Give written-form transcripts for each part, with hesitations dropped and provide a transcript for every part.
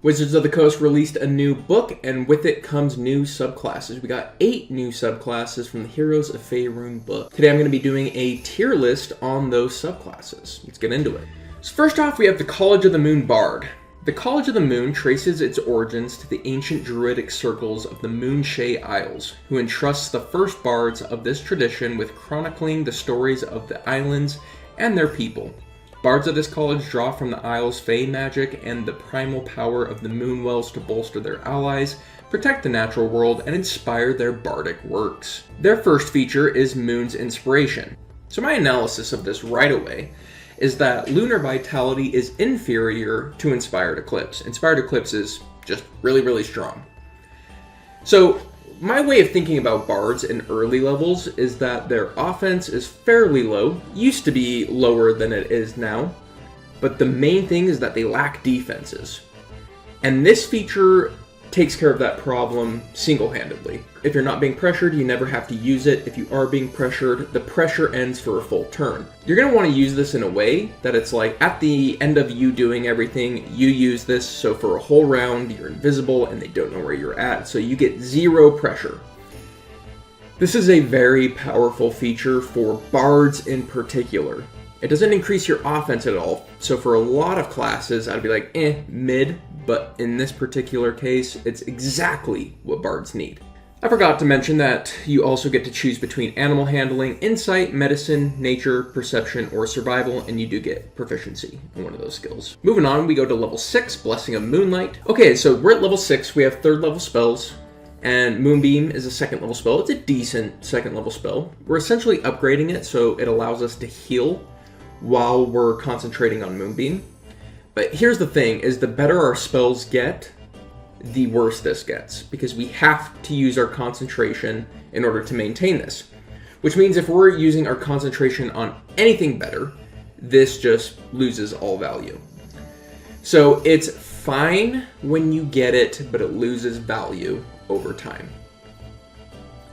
Wizards of the Coast released a new book, and with it comes new subclasses. We got 8 new subclasses from the Heroes of Faerun book. Today I'm going to be doing a tier list on those subclasses. Let's get into it. So first off, we have the College of the Moon Bard. The College of the Moon traces its origins to the ancient druidic circles of the Moonshae Isles, who entrusts the first bards of this tradition with chronicling the stories of the islands and their people. Bards of this college draw from the Isles' Fae magic and the primal power of the Moonwells to bolster their allies, protect the natural world, and inspire their bardic works. Their first feature is Moon's Inspiration. So my analysis of this right away is that Lunar Vitality is inferior to Inspired Eclipse. Inspired Eclipse is just really strong. So my way of thinking about bards in early levels is that their offense is fairly low, used to be lower than it is now, but the main thing is that they lack defenses. And this feature takes care of that problem single-handedly. If you're not being pressured, you never have to use it. If you are being pressured, the pressure ends for a full turn. You're going to want to use this in a way that it's like at the end of you doing everything, you use this, so for a whole round you're invisible and they don't know where you're at, so you get 0 pressure. This is a very powerful feature for bards in particular. It doesn't increase your offense at all, so for a lot of classes I'd be like, mid, but in this particular case, it's exactly what bards need. I forgot to mention that you also get to choose between animal handling, insight, medicine, nature, perception, or survival, and you do get proficiency in one of those skills. Moving on, we go to level 6, Blessing of Moonlight. Okay, so we're at level 6, we have 3rd level spells, and Moonbeam is a 2nd level spell. It's a decent 2nd level spell. We're essentially upgrading it so it allows us to heal while we're concentrating on Moonbeam. But here's the thing, is the better our spells get, the worse this gets, because we have to use our concentration in order to maintain this. Which means if we're using our concentration on anything better, this just loses all value. So it's fine when you get it, but it loses value over time.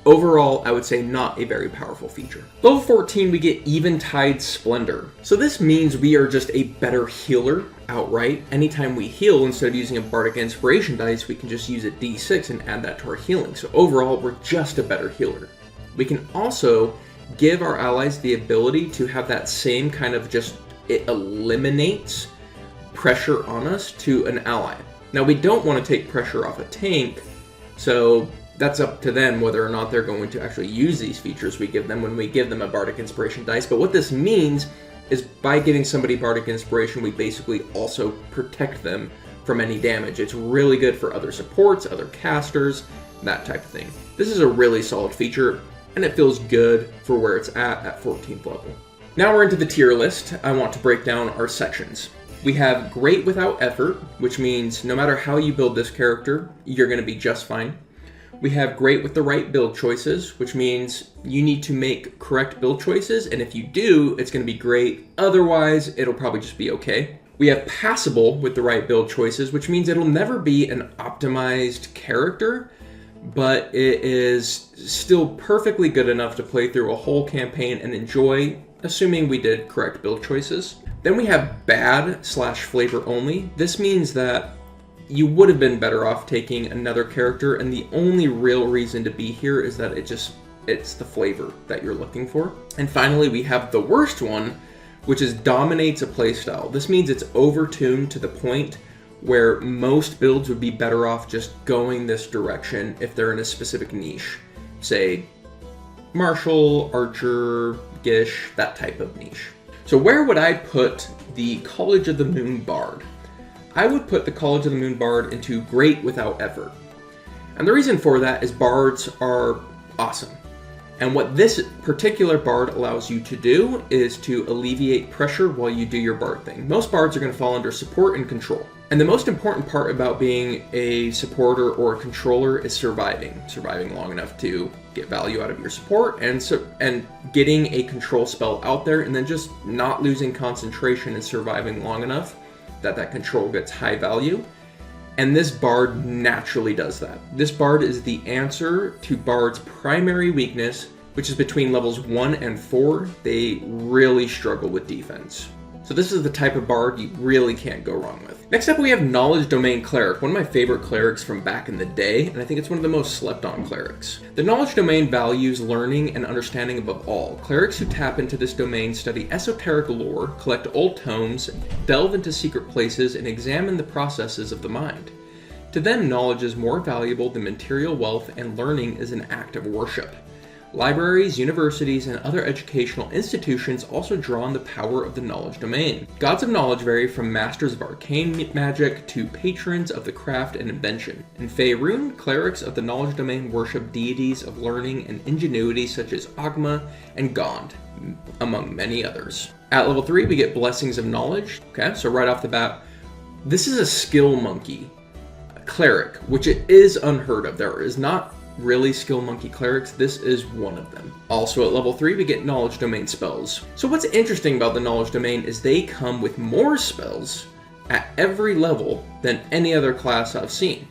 Overall, I would say not a very powerful feature. Level 14, we get Eventide Splendor. So this means we are just a better healer outright. Anytime we heal, instead of using a Bardic Inspiration dice, we can just use a D6 and add that to our healing. So overall, we're just a better healer. We can also give our allies the ability to have that same kind of it eliminates pressure on us to an ally. Now, we don't want to take pressure off a tank, so that's up to them whether or not they're going to actually use these features we give them when we give them a Bardic Inspiration dice. But what this means is by giving somebody Bardic Inspiration, we basically also protect them from any damage. It's really good for other supports, other casters, that type of thing. This is a really solid feature, and it feels good for where it's at 14th level. Now we're into the tier list. I want to break down our sections. We have Great Without Effort, which means no matter how you build this character, you're going to be just fine. We have Great with the Right Build Choices, which means you need to make correct build choices, and if you do, it's going to be great. Otherwise, it'll probably just be okay. We have Passable with the Right Build Choices, which means it'll never be an optimized character, but it is still perfectly good enough to play through a whole campaign and enjoy, assuming we did correct build choices. Then we have Bad/Flavor Only. This means that you would have been better off taking another character, and the only real reason to be here is that it's the flavor that you're looking for. And finally, we have the worst one, which is Dominates a Playstyle. This means it's overtuned to the point where most builds would be better off just going this direction if they're in a specific niche. Say, Martial, Archer, Gish, that type of niche. So where would I put the College of the Moon Bard? I would put the College of the Moon Bard into Great Without Effort. And the reason for that is bards are awesome. And what this particular bard allows you to do is to alleviate pressure while you do your bard thing. Most bards are going to fall under support and control. And the most important part about being a supporter or a controller is surviving. Surviving long enough to get value out of your support and getting a control spell out there, and then just not losing concentration and surviving long enough that control gets high value. And this bard naturally does that. This bard is the answer to bard's primary weakness, which is between levels 1 and 4. They really struggle with defense. So this is the type of bard you really can't go wrong with. Next up we have Knowledge Domain Cleric, one of my favorite clerics from back in the day, and I think it's one of the most slept on clerics. The Knowledge Domain values learning and understanding above all. Clerics who tap into this domain study esoteric lore, collect old tomes, delve into secret places, and examine the processes of the mind. To them, knowledge is more valuable than material wealth, and learning is an act of worship. Libraries, universities, and other educational institutions also draw on the power of the knowledge domain. Gods of knowledge vary from masters of arcane magic to patrons of the craft and invention. In Faerun, clerics of the knowledge domain worship deities of learning and ingenuity such as Ogma and Gond, among many others. At level 3, we get Blessings of Knowledge. Okay, so right off the bat, this is a skill monkey cleric, which it is unheard of. There is not really skill monkey clerics. This is one of them. Also at level 3 we get knowledge domain spells. So what's interesting about the knowledge domain is they come with more spells at every level than any other class I've seen.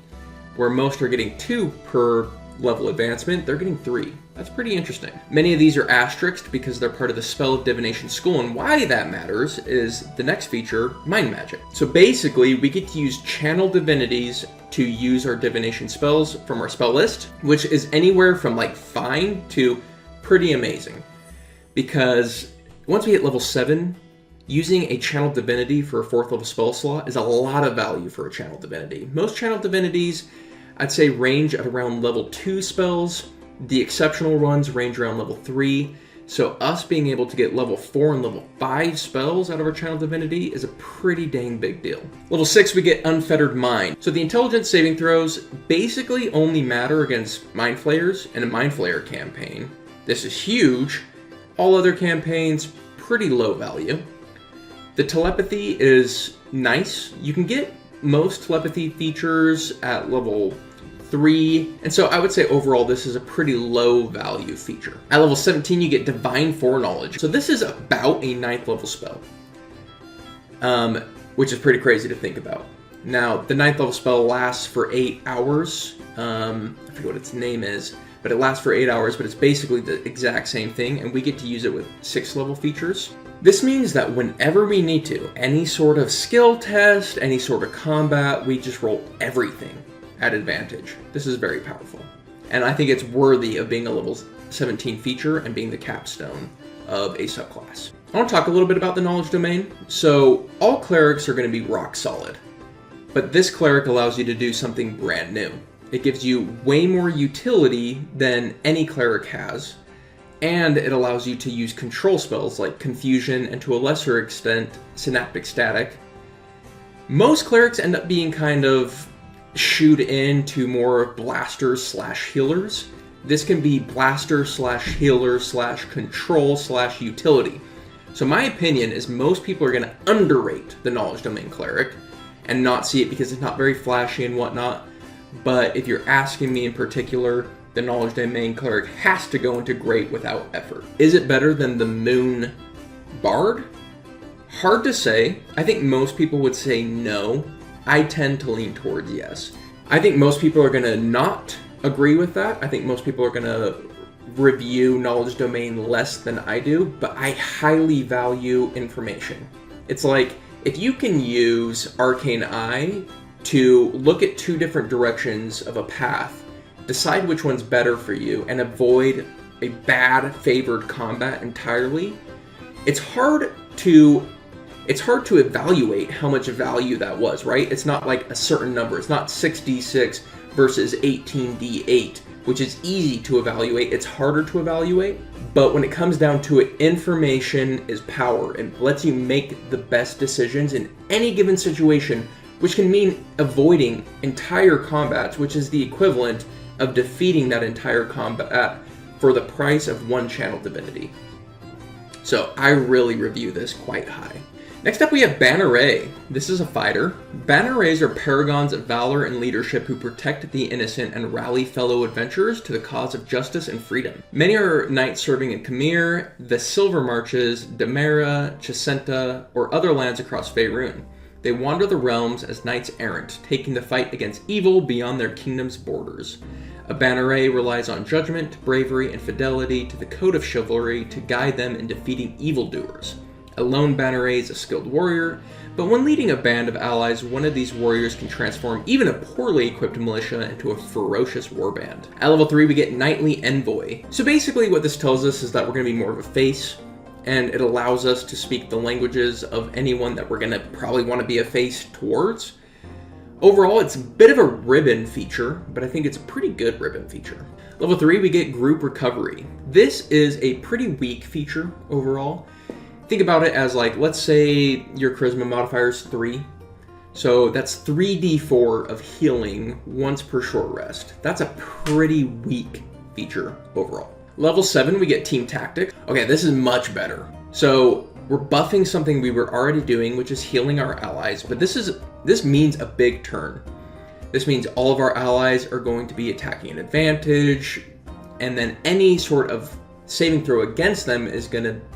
Where most are getting 2 per level advancement, they're getting 3. That's pretty interesting. Many of these are asterisked because they're part of the Spell of Divination School, and why that matters is the next feature, Mind Magic. So basically, we get to use Channel Divinities to use our divination spells from our spell list, which is anywhere from like fine to pretty amazing. Because once we hit level 7, using a Channel Divinity for a 4th level spell slot is a lot of value for a Channel Divinity. Most Channel Divinities, I'd say, range at around level 2 spells. The exceptional ones range around level 3. So us being able to get level 4 and level 5 spells out of our Channel Divinity is a pretty dang big deal. Level 6 we get Unfettered Mind. So the intelligence saving throws basically only matter against Mind Flayers in a Mind Flayer campaign. This is huge. All other campaigns, pretty low value. The telepathy is nice. You can get most telepathy features at level 3, and so I would say overall this is a pretty low value feature. At level 17 you get Divine Foreknowledge. So this is about a 9th level spell, which is pretty crazy to think about. Now the 9th level spell lasts for 8 hours. I forget what its name is, but it lasts for 8 hours, but it's basically the exact same thing, and we get to use it with 6th level features. This means that whenever we need to, any sort of skill test, any sort of combat, we just roll everything at advantage. This is very powerful. And I think it's worthy of being a level 17 feature and being the capstone of a subclass. I want to talk a little bit about the knowledge domain. So all clerics are going to be rock solid, but this cleric allows you to do something brand new. It gives you way more utility than any cleric has, and it allows you to use control spells like Confusion and to a lesser extent Synaptic Static. Most clerics end up being kind of shoot into more blasters slash healers. This can be blaster slash healer slash control slash utility. So my opinion is most people are going to underrate the knowledge domain cleric and not see it because it's not very flashy and whatnot. But if you're asking me in particular, the knowledge domain cleric has to go into great without effort. Is it better than the moon bard? Hard to say. I think most people would say no. I tend to lean towards yes. I think most people are going to not agree with that. I think most people are going to review knowledge domain less than I do, but I highly value information. It's like, if you can use Arcane Eye to look at 2 different directions of a path, decide which one's better for you, and avoid a bad favored combat entirely, it's hard to evaluate how much value that was, right? It's not like a certain number. It's not 6d6 versus 18d8, which is easy to evaluate. It's harder to evaluate. But when it comes down to it, information is power and lets you make the best decisions in any given situation, which can mean avoiding entire combats, which is the equivalent of defeating that entire combat for the price of 1 Channel Divinity. So I really review this quite high. Next up we have Banneret. This is a fighter. Bannerets are paragons of valor and leadership who protect the innocent and rally fellow adventurers to the cause of justice and freedom. Many are knights serving in Khmer, the Silver Marches, Demera, Chesenta, or other lands across Faerun. They wander the realms as knights errant, taking the fight against evil beyond their kingdom's borders. A Banneret relies on judgment, bravery, and fidelity to the code of chivalry to guide them in defeating evildoers. A lone Banneret is a skilled warrior, but when leading a band of allies, one of these warriors can transform even a poorly equipped militia into a ferocious warband. At level 3, we get Knightly Envoy. So basically what this tells us is that we're going to be more of a face, and it allows us to speak the languages of anyone that we're going to probably want to be a face towards. Overall, it's a bit of a ribbon feature, but I think it's a pretty good ribbon feature. Level 3, we get Group Recovery. This is a pretty weak feature overall. Think about it as like, let's say your charisma modifier is 3. So that's 3d4 of healing once per short rest. That's a pretty weak feature overall. Level 7, we get Team Tactics. Okay, this is much better. So we're buffing something we were already doing, which is healing our allies, but this means a big turn. This means all of our allies are going to be attacking an advantage, and then any sort of saving throw against them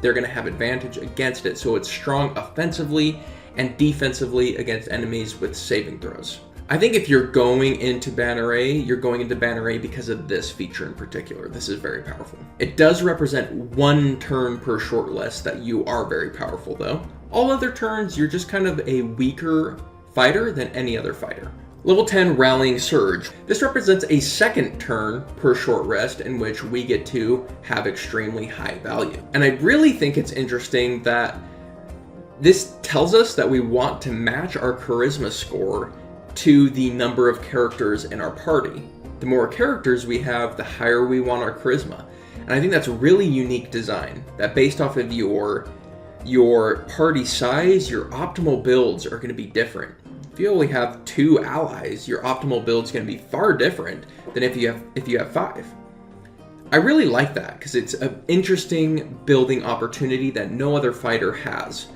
they're gonna have advantage against it. So it's strong offensively and defensively against enemies with saving throws. I think if you're going into Banneret, you're going into Banneret because of this feature in particular. This is very powerful. It does represent 1 turn per short rest that you are very powerful though. All other turns, you're just kind of a weaker fighter than any other fighter. Level 10, Rallying Surge. This represents a 2nd turn per short rest in which we get to have extremely high value. And I really think it's interesting that this tells us that we want to match our charisma score to the number of characters in our party. The more characters we have, the higher we want our charisma. And I think that's a really unique design, that based off of your party size, your optimal builds are going to be different. If you only have 2 allies, your optimal build is going to be far different than if you have 5. I really like that because it's an interesting building opportunity that no other fighter has.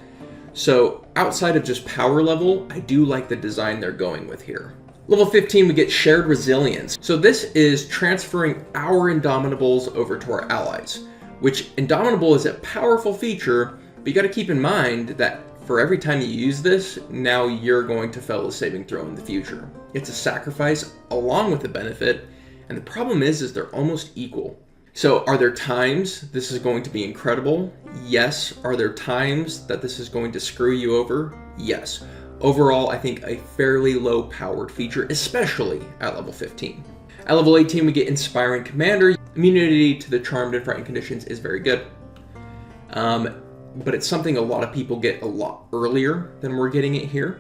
So outside of just power level, I do like the design they're going with here. Level 15, we get Shared Resilience. So this is transferring our Indomitables over to our allies, which Indomitable is a powerful feature, but you got to keep in mind that for every time you use this, now you're going to fail a saving throw in the future. It's a sacrifice along with a benefit, and the problem is they're almost equal. So are there times this is going to be incredible? Yes. Are there times that this is going to screw you over? Yes. Overall, I think a fairly low powered feature, especially at level 15. At level 18, we get Inspiring Commander. Immunity to the Charmed and Frightened conditions is very good. But it's something a lot of people get a lot earlier than we're getting it here.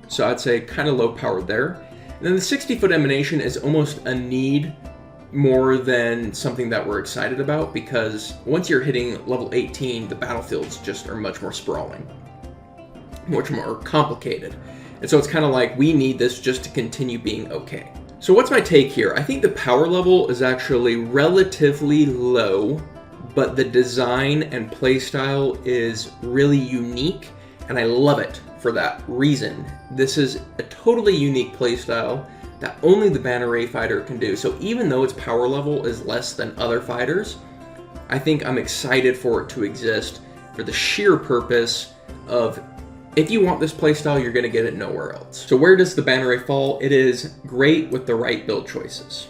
So I'd say kind of low powered there. And then the 60-foot emanation is almost a need more than something that we're excited about, because once you're hitting level 18, the battlefields just are much more sprawling, much more complicated. And so it's kind of like we need this just to continue being okay. So what's my take here? I think the power level is actually relatively low, but the design and playstyle is really unique, and I love it for that reason. This is a totally unique playstyle that only the Banneret fighter can do. So even though its power level is less than other fighters, I think I'm excited for it to exist for the sheer purpose of, if you want this playstyle, you're going to get it nowhere else. So where does the Banneret fall? It is great with the right build choices.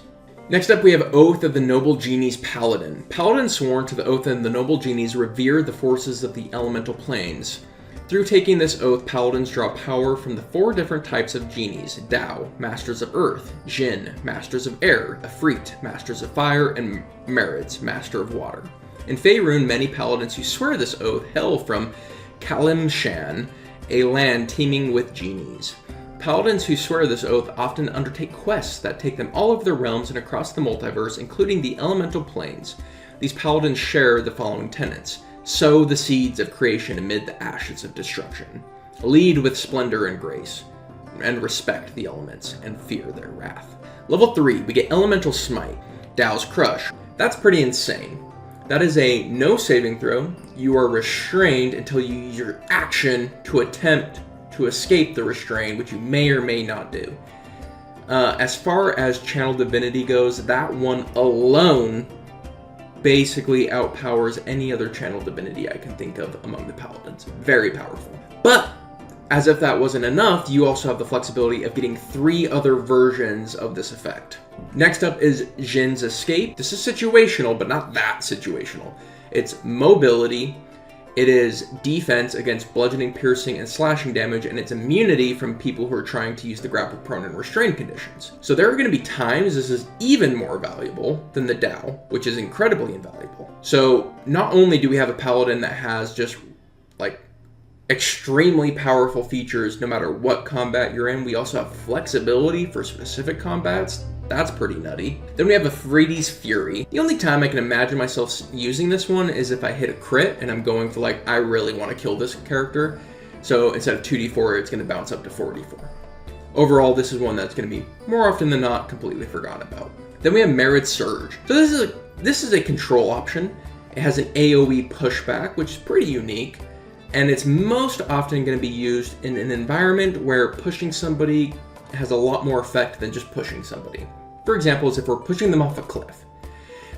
Next up, we have Oath of the Noble Genies Paladin. Paladins sworn to the Oath of the Noble Genies revere the forces of the elemental planes. Through taking this oath, Paladins draw power from the 4 different types of Genies: Dao, Masters of Earth; Jinn, Masters of Air; Efreet, Masters of Fire; and Marids, Master of Water. In Faerun, many Paladins who swear this oath hail from Kalimshan, a land teeming with Genies. Paladins who swear this oath often undertake quests that take them all over the realms and across the multiverse, including the elemental planes. These Paladins share the following tenets: sow the seeds of creation amid the ashes of destruction, lead with splendor and grace, and respect the elements and fear their wrath. Level 3, we get Elemental Smite, Dao's Crush. That's pretty insane. That is a no saving throw. You are restrained until you use your action to attempt to escape the restraint, which you may or may not do. As far as Channel Divinity goes, that one alone basically outpowers any other Channel Divinity I can think of among the Paladins. Very powerful. But as if that wasn't enough, you also have the flexibility of getting 3 other versions of this effect. Next up is Jin's Escape. This is situational, but not that situational. It's mobility, It is defense against bludgeoning, piercing, and slashing damage, and it's immunity from people who are trying to use the grapple, prone, and restrain conditions. So there are going to be times this is even more valuable than the Dao, which is incredibly invaluable. So not only do we have a Paladin that has just like extremely powerful features no matter what combat you're in, we also have flexibility for specific combats. That's pretty nutty. Then we have a Freedy's Fury. The only time I can imagine myself using this one is if I hit a crit and I'm going for like, I really want to kill this character. So instead of 2d4, it's going to bounce up to 4d4. Overall, this is one that's going to be more often than not completely forgotten about. Then we have Merid Surge. So this is a control option. It has an AoE pushback, which is pretty unique. And it's most often going to be used in an environment where pushing somebody has a lot more effect than just pushing somebody. For example, is if we're pushing them off a cliff.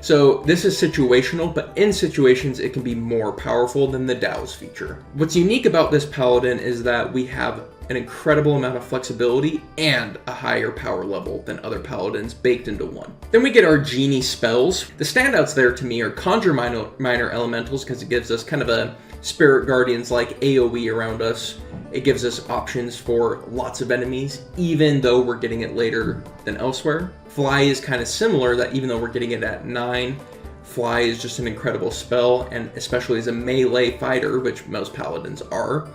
So this is situational, but in situations it can be more powerful than the Dao's feature. What's unique about this Paladin is that we have an incredible amount of flexibility and a higher power level than other Paladins baked into one. Then we get our Genie spells. The standouts there to me are Conjure Minor Elementals, because it gives us kind of a Spirit Guardians like AoE around us. It gives us options for lots of enemies, even though we're getting it later than elsewhere. Fly is kind of similar, that even though we're getting it at 9, Fly is just an incredible spell, and especially as a melee fighter, which most Paladins are,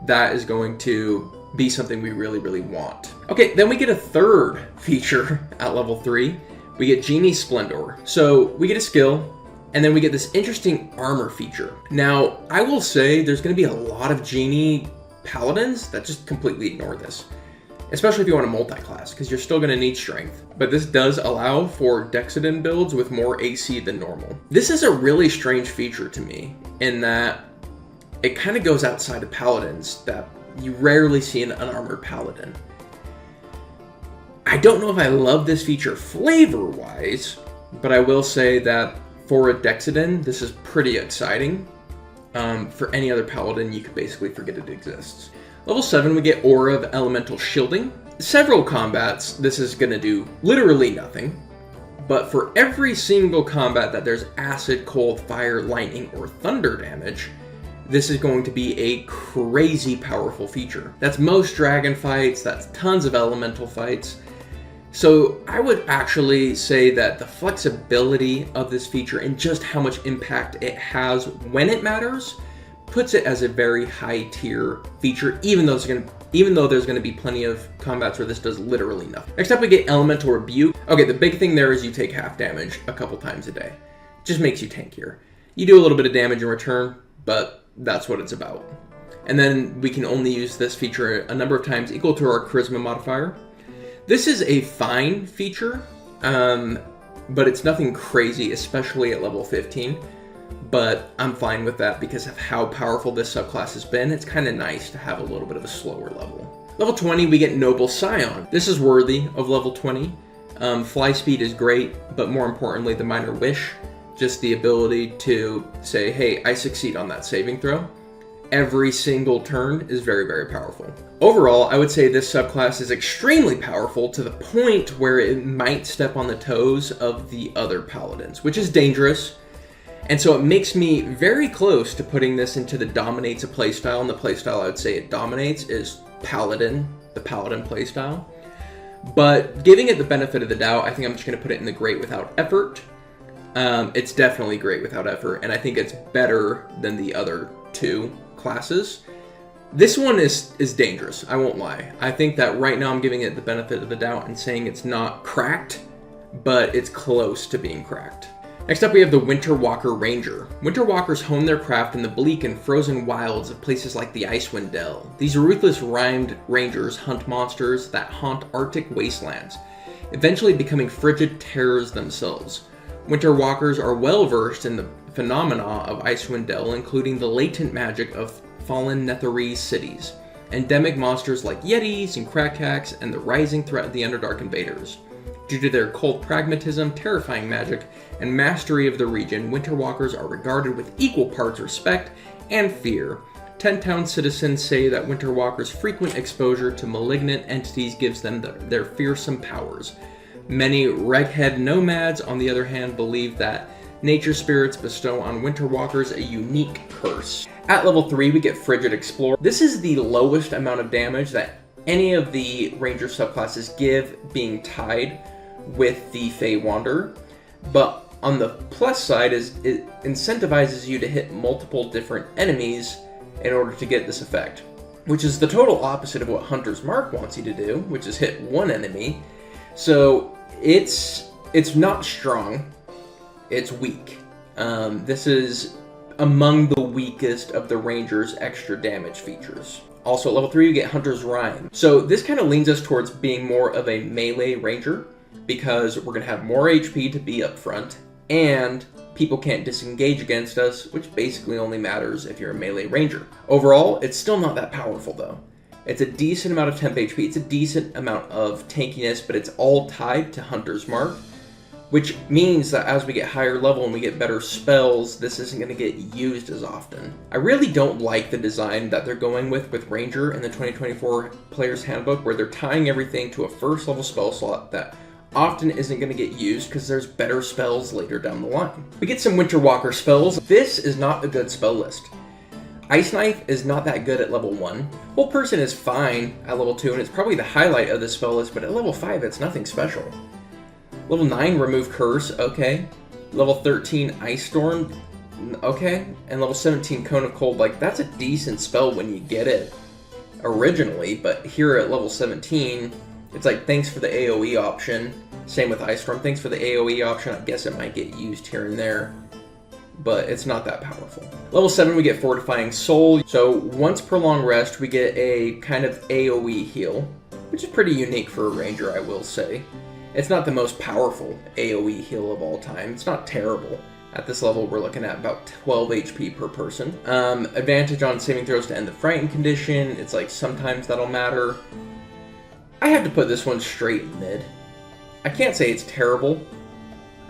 that is going to be something we really, really want. Okay, then we get a third feature at level 3. We get Genie Splendor. So we get a skill, and then we get this interesting armor feature. Now, I will say there's going to be a lot of Genie Paladins that just completely ignore this, especially if you want to multi-class, because you're still going to need strength. But this does allow for Dexedin builds with more AC than normal. This is a really strange feature to me, in that it kind of goes outside of Paladins, that you rarely see an unarmored Paladin. I don't know if I love this feature flavor-wise, but I will say that for a Dexedin, this is pretty exciting. For any other Paladin, you could basically forget it exists. Level 7, we get Aura of Elemental Shielding. Several combats, this is going to do literally nothing. But for every single combat that there's acid, cold, fire, lightning, or thunder damage, this is going to be a crazy powerful feature. That's most dragon fights, that's tons of elemental fights. So I would actually say that the flexibility of this feature and just how much impact it has when it matters puts it as a very high tier feature, even though there's going to be plenty of combats where this does literally nothing. Next up, we get Elemental Rebuke. Okay, the big thing there is you take half damage a couple times a day. Just makes you tankier. You do a little bit of damage in return, but that's what it's about. And then we can only use this feature a number of times equal to our Charisma modifier. This is a fine feature, but it's nothing crazy, especially at level 15. But I'm fine with that because of how powerful this subclass has been. It's kind of nice to have a little bit of a slower level. Level 20, we get Noble Scion. This is worthy of level 20. Fly speed is great, but more importantly, the Minor Wish. Just the ability to say, hey, I succeed on that saving throw. Every single turn is very, very powerful. Overall, I would say this subclass is extremely powerful to the point where it might step on the toes of the other Paladins, which is dangerous. And so it makes me very close to putting this into the dominates a playstyle, and the playstyle I would say it dominates is Paladin, the Paladin playstyle. But giving it the benefit of the doubt, I think I'm just going to put it in the great without effort. It's definitely great without effort, and I think it's better than the other two classes. This one is dangerous, I won't lie. I think that right now I'm giving it the benefit of the doubt and saying it's not cracked, but it's close to being cracked. Next up, we have the Winter Walker Ranger. Winter Walkers hone their craft in the bleak and frozen wilds of places like the Icewind Dell. These ruthless rhymed rangers hunt monsters that haunt Arctic wastelands, eventually becoming frigid terrors themselves. Winter Walkers are well versed in the phenomena of Icewind Dell, including the latent magic of fallen Netherese cities, endemic monsters like Yetis and Krakaks, and the rising threat of the Underdark invaders. Due to their cold pragmatism, terrifying magic, and mastery of the region, Winter Walkers are regarded with equal parts respect and fear. 10-town citizens say that Winter Walkers' frequent exposure to malignant entities gives them their fearsome powers. Many reghead nomads, on the other hand, believe that Nature spirits bestow on winter walkers a unique curse. At level 3, we get Frigid Explorer. This is the lowest amount of damage that any of the ranger subclasses give, being tied with the Fey Wanderer. But on the plus side is it incentivizes you to hit multiple different enemies in order to get this effect, which is the total opposite of what Hunter's Mark wants you to do, which is hit one enemy. So it's not strong, it's weak. This is among the weakest of the Ranger's extra damage features. Also at level 3 you get Hunter's Rhyme. So this kind of leans us towards being more of a melee Ranger, because we're going to have more HP to be up front, and people can't disengage against us, which basically only matters if you're a melee Ranger. Overall, it's still not that powerful though. It's a decent amount of temp HP, it's a decent amount of tankiness, but it's all tied to Hunter's Mark, which means that as we get higher level and we get better spells, this isn't going to get used as often. I really don't like the design that they're going with Ranger in the 2024 Player's Handbook, where they're tying everything to a first level spell slot that often isn't going to get used because there's better spells later down the line. We get some Winter Walker spells. This is not a good spell list. Ice Knife is not that good at level 1. Whole Person is fine at level 2, and it's probably the highlight of the spell list, but at level 5 it's nothing special. Level 9, Remove Curse, okay. Level 13, Ice Storm, okay. And level 17, Cone of Cold, like that's a decent spell when you get it originally, but here at level 17, it's like, thanks for the AoE option. Same with Ice Storm, thanks for the AoE option. I guess it might get used here and there, but it's not that powerful. Level 7, we get Fortifying Soul. So once per long rest, we get a kind of AoE heal, which is pretty unique for a Ranger, I will say. It's not the most powerful AoE heal of all time. It's not terrible. At this level, we're looking at about 12 HP per person. Advantage on saving throws to end the frightened condition. It's like sometimes that'll matter. I have to put this one straight mid. I can't say it's terrible.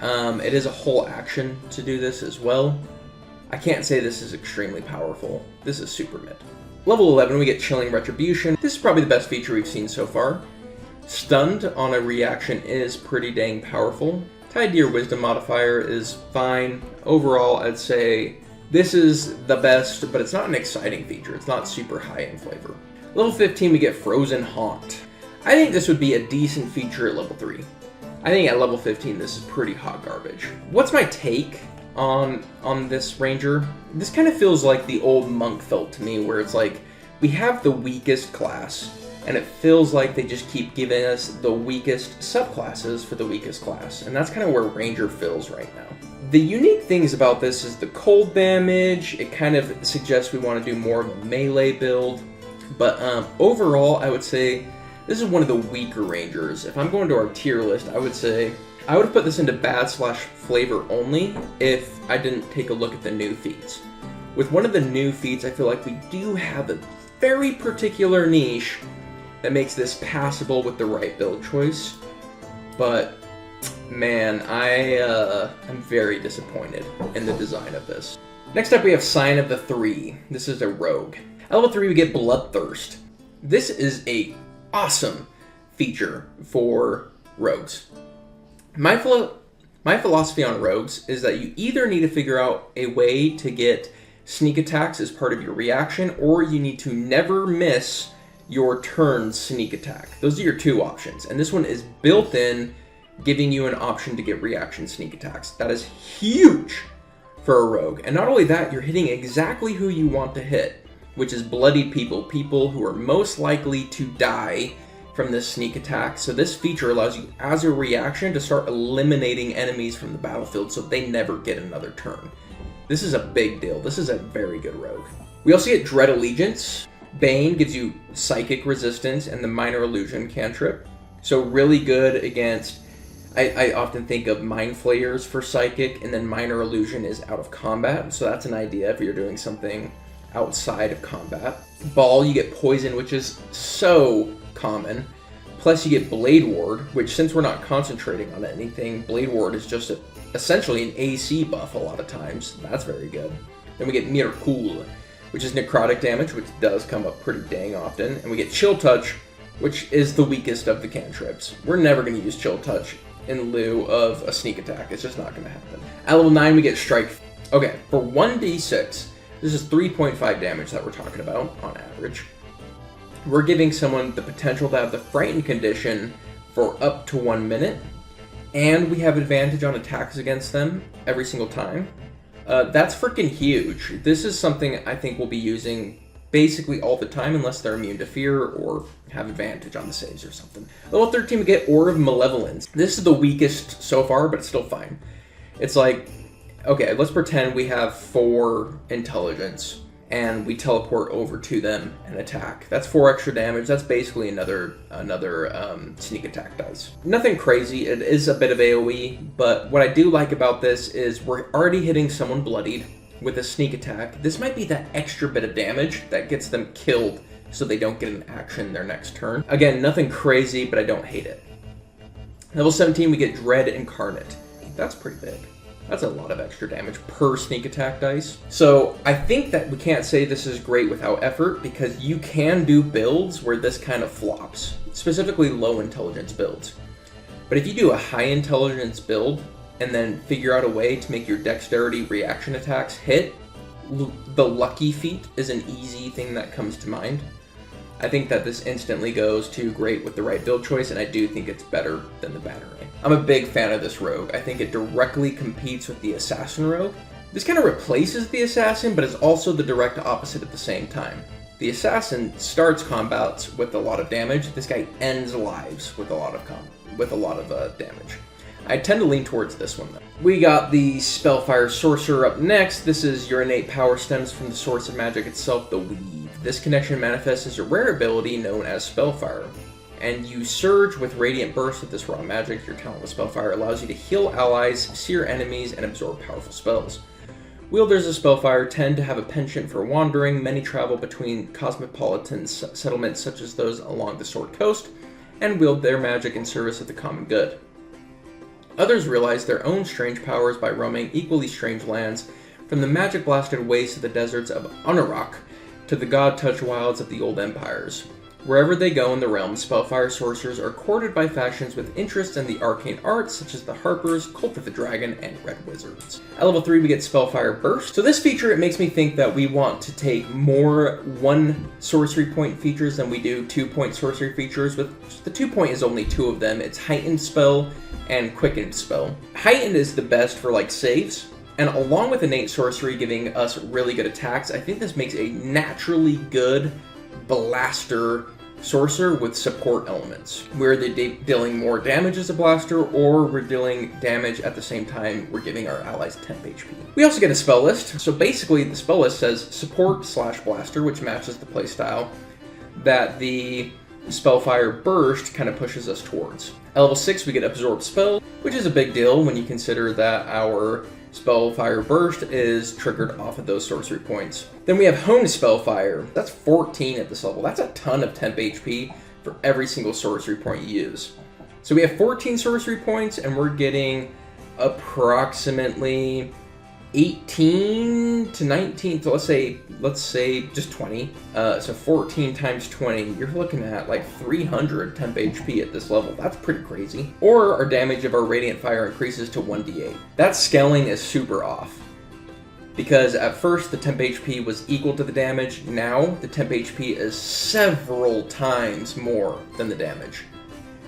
It is a whole action to do this as well. I can't say this is extremely powerful. This is super mid. Level 11, we get Chilling Retribution. This is probably the best feature we've seen so far. Stunned on a reaction is pretty dang powerful. Tied to your Wisdom modifier is fine. Overall, I'd say this is the best, but it's not an exciting feature. It's not super high in flavor. Level 15, we get Frozen Haunt. I think this would be a decent feature at level 3. I think at level 15, this is pretty hot garbage. What's my take on this Ranger? This kind of feels like the old Monk felt to me, where it's like, we have the weakest class, and it feels like they just keep giving us the weakest subclasses for the weakest class. And that's kind of where Ranger feels right now. The unique things about this is the cold damage. It kind of suggests we want to do more of a melee build. But overall, I would say this is one of the weaker Rangers. If I'm going to our tier list, I would say I would put this into bad/flavor only if I didn't take a look at the new feats. With one of the new feats, I feel like we do have a very particular niche that makes this passable with the right build choice. But man, I'm very disappointed in the design of this. Next up, we have Scion of the Three. This is a rogue. At level 3, we get Bloodthirst. This is a awesome feature for rogues. My philosophy on rogues is that you either need to figure out a way to get sneak attacks as part of your reaction, or you need to never miss your turn's sneak attack. Those are your two options, and this one is built in, giving you an option to get reaction sneak attacks. That is huge for a rogue, and not only that, you're hitting exactly who you want to hit, which is bloodied people who are most likely to die from this sneak attack. So this feature allows you, as a reaction, to start eliminating enemies from the battlefield so they never get another turn. This is a big deal. This is a very good rogue. We also get Dread Allegiance. Bane gives you psychic resistance and the minor illusion cantrip. So really good against, I often think of Mind Flayers for psychic, and then minor illusion is out of combat. So that's an idea if you're doing something outside of combat. Ball, you get poison, which is so common. Plus you get Blade Ward, which, since we're not concentrating on anything, Blade Ward is just essentially an AC buff a lot of times. That's very good. Then we get Mirkul, which is necrotic damage, which does come up pretty dang often. And we get Chill Touch, which is the weakest of the cantrips. We're never going to use Chill Touch in lieu of a sneak attack. It's just not going to happen. At level 9, we get Strike. Okay, for 1d6, this is 3.5 damage that we're talking about on average. We're giving someone the potential to have the Frightened condition for up to 1 minute, and we have advantage on attacks against them every single time. That's freaking huge. This is something I think we'll be using basically all the time unless they're immune to fear or have advantage on the saves or something. Level 13, we get Aura of Malevolence. This is the weakest so far, but it's still fine. It's like, okay, let's pretend we have 4 intelligence and we teleport over to them and attack. That's 4 extra damage. That's basically another sneak attack dice. Nothing crazy. It is a bit of AoE, but what I do like about this is we're already hitting someone bloodied with a sneak attack. This might be that extra bit of damage that gets them killed so they don't get an action their next turn. Again, nothing crazy, but I don't hate it. Level 17, we get Dread Incarnate. That's pretty big. That's a lot of extra damage per sneak attack dice. So I think that we can't say this is great without effort, because you can do builds where this kind of flops, specifically low intelligence builds. But if you do a high intelligence build and then figure out a way to make your dexterity reaction attacks hit, the lucky feat is an easy thing that comes to mind. I think that this instantly goes to great with the right build choice, and I do think it's better than the Banneret. I'm a big fan of this rogue. I think it directly competes with the Assassin rogue. This kind of replaces the Assassin, but is also the direct opposite at the same time. The Assassin starts combats with a lot of damage. This guy ends lives with a lot of damage. I tend to lean towards this one, though. We got the Spellfire Sorcerer up next. This is your innate power stems from the source of magic itself, the Weave. This connection manifests as a rare ability known as Spellfire, and you surge with Radiant Burst with this raw magic. Your talent with Spellfire allows you to heal allies, sear enemies, and absorb powerful spells. Wielders of Spellfire tend to have a penchant for wandering. Many travel between cosmopolitan settlements such as those along the Sword Coast, and wield their magic in service of the common good. Others realize their own strange powers by roaming equally strange lands, from the magic-blasted wastes of the deserts of Unarak to the god-touched wilds of the old empires. Wherever they go in the realm, Spellfire sorcerers are courted by factions with interest in the arcane arts, such as the Harpers, Cult of the Dragon, and Red Wizards. At level 3, we get Spellfire Burst. So this feature, it makes me think that we want to take more 1 sorcery point features than we do 2-point sorcery features. With the 2-point is only 2 of them. It's Heightened Spell and Quickened Spell. Heightened is the best for like saves, and along with innate sorcery giving us really good attacks, I think this makes a naturally good blaster sorcerer with support elements. We're dealing more damage as a blaster, or we're dealing damage at the same time we're giving our allies 10 HP. We also get a spell list. So basically the spell list says support/blaster, which matches the playstyle that the Spellfire Burst kind of pushes us towards. At level 6, we get Absorb Spell, which is a big deal when you consider that our Spellfire Burst is triggered off of those sorcery points. Then we have Hone Spellfire. That's 14 at this level. That's a ton of temp HP for every single sorcery point you use. So we have 14 sorcery points, and we're getting approximately 18 to 19, so let's say just 20. So 14 times 20, you're looking at like 300 temp HP at this level. That's pretty crazy. Or our damage of our Radiant Fire increases to 1d8. That scaling is super off, because at first the temp HP was equal to the damage. Now the temp HP is several times more than the damage.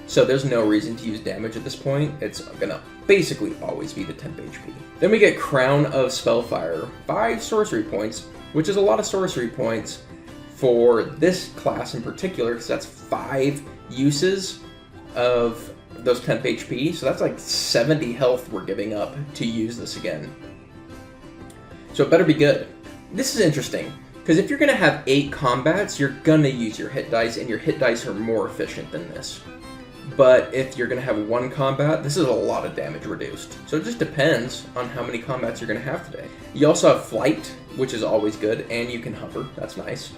So there's no reason to use damage at this point. It's gonna basically always be the temp HP. Then we get Crown of Spellfire, 5 sorcery points, which is a lot of sorcery points for this class in particular, because that's 5 uses of those temp HP. So that's like 70 health we're giving up to use this again. So it better be good. This is interesting, because if you're gonna have 8 combats, you're gonna use your hit dice, and your hit dice are more efficient than this. But if you're going to have 1 combat, this is a lot of damage reduced. So it just depends on how many combats you're going to have today. You also have Flight, which is always good, and you can hover. That's nice.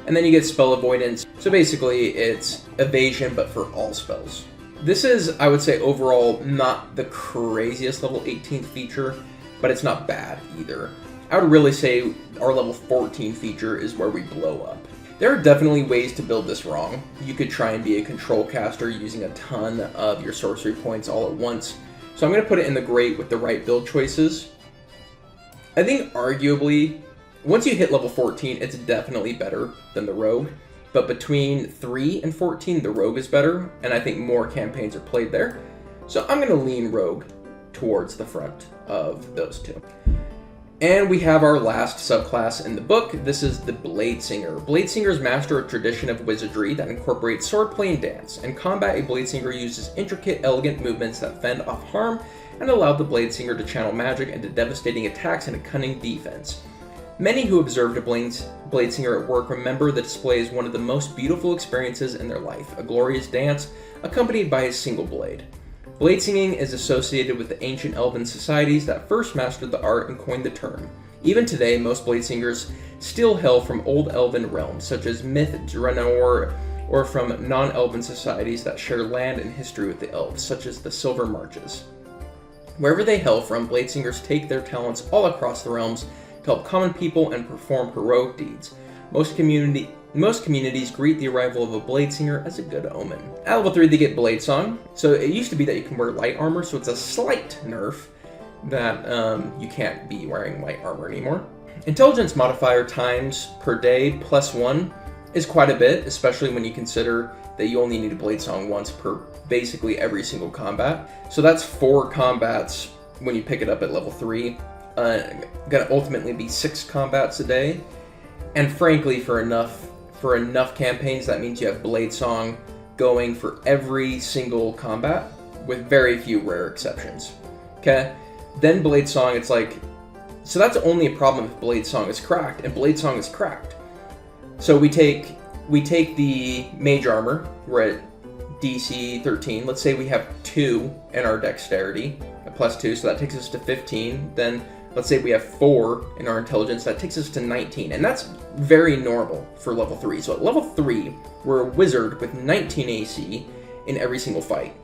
And then you get Spell Avoidance. So basically, it's evasion, but for all spells. This is, I would say, overall, not the craziest level 18th feature, but it's not bad either. I would really say our level 14 feature is where we blow up. There are definitely ways to build this wrong. You could try and be a control caster using a ton of your sorcery points all at once. So I'm going to put it in the great with the right build choices. I think arguably, once you hit level 14, it's definitely better than the rogue. But between 3 and 14, the rogue is better, and I think more campaigns are played there. So I'm going to lean rogue towards the front of those two. And we have our last subclass in the book. This is the Bladesinger. Bladesingers master a tradition of wizardry that incorporates swordplay and dance. In combat, a Bladesinger uses intricate, elegant movements that fend off harm and allow the Bladesinger to channel magic into devastating attacks and a cunning defense. Many who observed a Bladesinger at work remember the display as one of the most beautiful experiences in their life, a glorious dance accompanied by a single blade. Bladesinging is associated with the ancient elven societies that first mastered the art and coined the term. Even today, most Bladesingers still hail from old elven realms, such as Myth, Draenor, or from non-elven societies that share land and history with the elves, such as the Silver Marches. Wherever they hail from, Bladesingers take their talents all across the realms to help common people and perform heroic deeds. Most communities greet the arrival of a Bladesinger as a good omen. At level 3, they get Blade Song. So it used to be that you can wear light armor, so it's a slight nerf that you can't be wearing light armor anymore. Intelligence modifier times per day +1 is quite a bit, especially when you consider that you only need a Blade Song once per basically every single combat. So that's 4 combats when you pick it up at level 3. Gonna ultimately be 6 combats a day. And frankly, for enough campaigns, that means you have Blade Song going for every single combat, with very few rare exceptions. Okay? Then Blade Song, it's like, so that's only a problem if Blade Song is cracked, and Blade Song is cracked. So we take the Mage Armor, we're at DC 13, let's say we have 2 in our Dexterity, a +2, so that takes us to 15, then let's say we have 4 in our Intelligence, that takes us to 19, and that's very normal for level 3. So at level 3, we're a wizard with 19 AC in every single fight.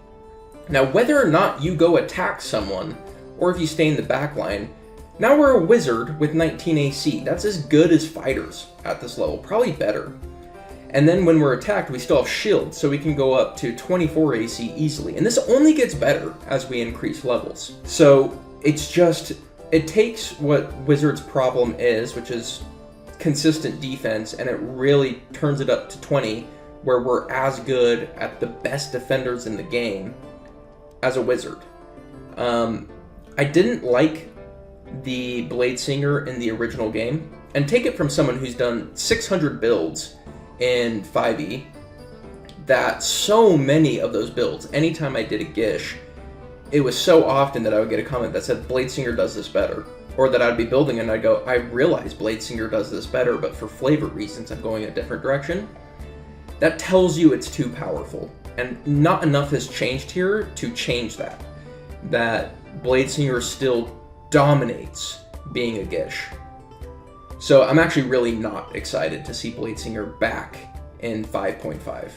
Now, whether or not you go attack someone, or if you stay in the back line, now we're a wizard with 19 AC. That's as good as fighters at this level, probably better. And then when we're attacked, we still have shields, so we can go up to 24 AC easily. And this only gets better as we increase levels. So it's just, it takes what Wizard's problem is, which is consistent defense, and it really turns it up to 20, where we're as good at the best defenders in the game as a Wizard. I didn't like the Bladesinger in the original game, and take it from someone who's done 600 builds in 5e, that so many of those builds, anytime I did a Gish, it was so often that I would get a comment that said, Bladesinger does this better. Or that I'd be building and I'd go, I realize Bladesinger does this better, but for flavor reasons I'm going a different direction. That tells you it's too powerful. And not enough has changed here to change that. That Bladesinger still dominates being a Gish. So I'm actually really not excited to see Bladesinger back in 5.5.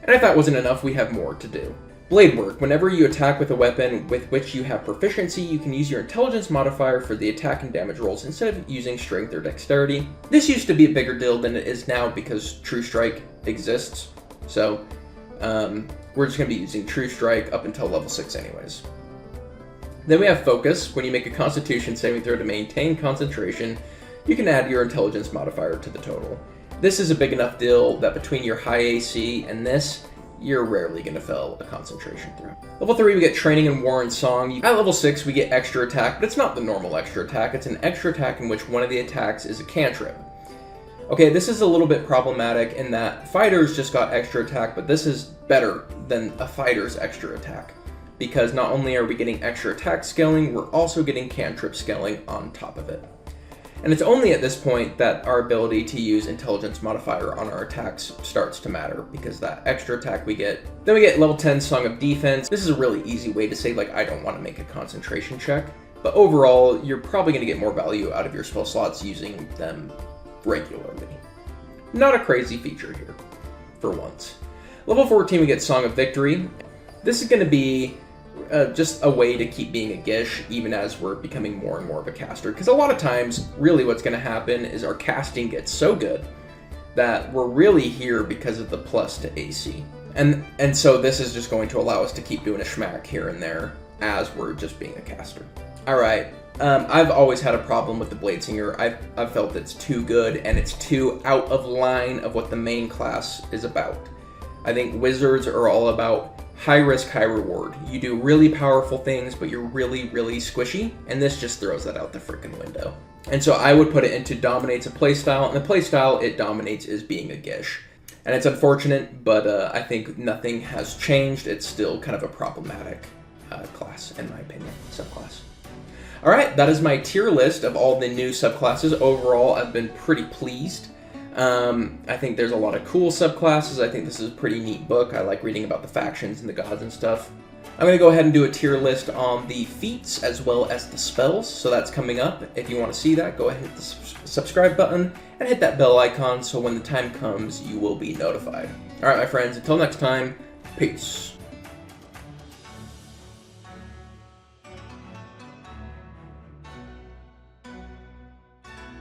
And if that wasn't enough, we have more to do. Blade work. Whenever you attack with a weapon with which you have proficiency, you can use your intelligence modifier for the attack and damage rolls instead of using strength or dexterity. This used to be a bigger deal than it is now because True Strike exists. So we're just going to be using True Strike up until level 6 anyways. Then we have focus. When you make a constitution saving throw to maintain concentration, you can add your intelligence modifier to the total. This is a big enough deal that between your high AC and this, you're rarely going to fail a concentration throw. Level 3, we get Training in War and Song. At level 6, we get Extra Attack, but it's not the normal Extra Attack. It's an extra attack in which one of the attacks is a cantrip. Okay, this is a little bit problematic in that Fighters just got Extra Attack, but this is better than a Fighter's Extra Attack. Because not only are we getting Extra Attack scaling, we're also getting cantrip scaling on top of it. And it's only at this point that our ability to use intelligence modifier on our attacks starts to matter, because that extra attack we get. Then we get level 10 Song of Defense. This is a really easy way to say, like, I don't want to make a concentration check. But overall, you're probably going to get more value out of your spell slots using them regularly. Not a crazy feature here, for once. Level 14, we get Song of Victory. This is going to be just a way to keep being a Gish, even as we're becoming more and more of a caster. Because a lot of times, really what's going to happen is our casting gets so good that we're really here because of the plus to AC. And so this is just going to allow us to keep doing a schmack here and there as we're just being a caster. Alright, I've always had a problem with the Bladesinger. I've felt it's too good and it's too out of line of what the main class is about. I think wizards are all about high risk, high reward. You do really powerful things, but you're really, really squishy, and this just throws that out the freaking window. And so I would put it into dominates a playstyle, and the playstyle it dominates is being a Gish. And it's unfortunate, but I think nothing has changed. It's still kind of a problematic class, in my opinion, subclass. Alright, that is my tier list of all the new subclasses. Overall, I've been pretty pleased. I think there's a lot of cool subclasses. I think this is a pretty neat book. I like reading about the factions and the gods and stuff. I'm going to go ahead and do a tier list on the feats as well as the spells, so that's coming up. If you want to see that, go ahead and hit the subscribe button and hit that bell icon so when the time comes, you will be notified. Alright, my friends, until next time, peace.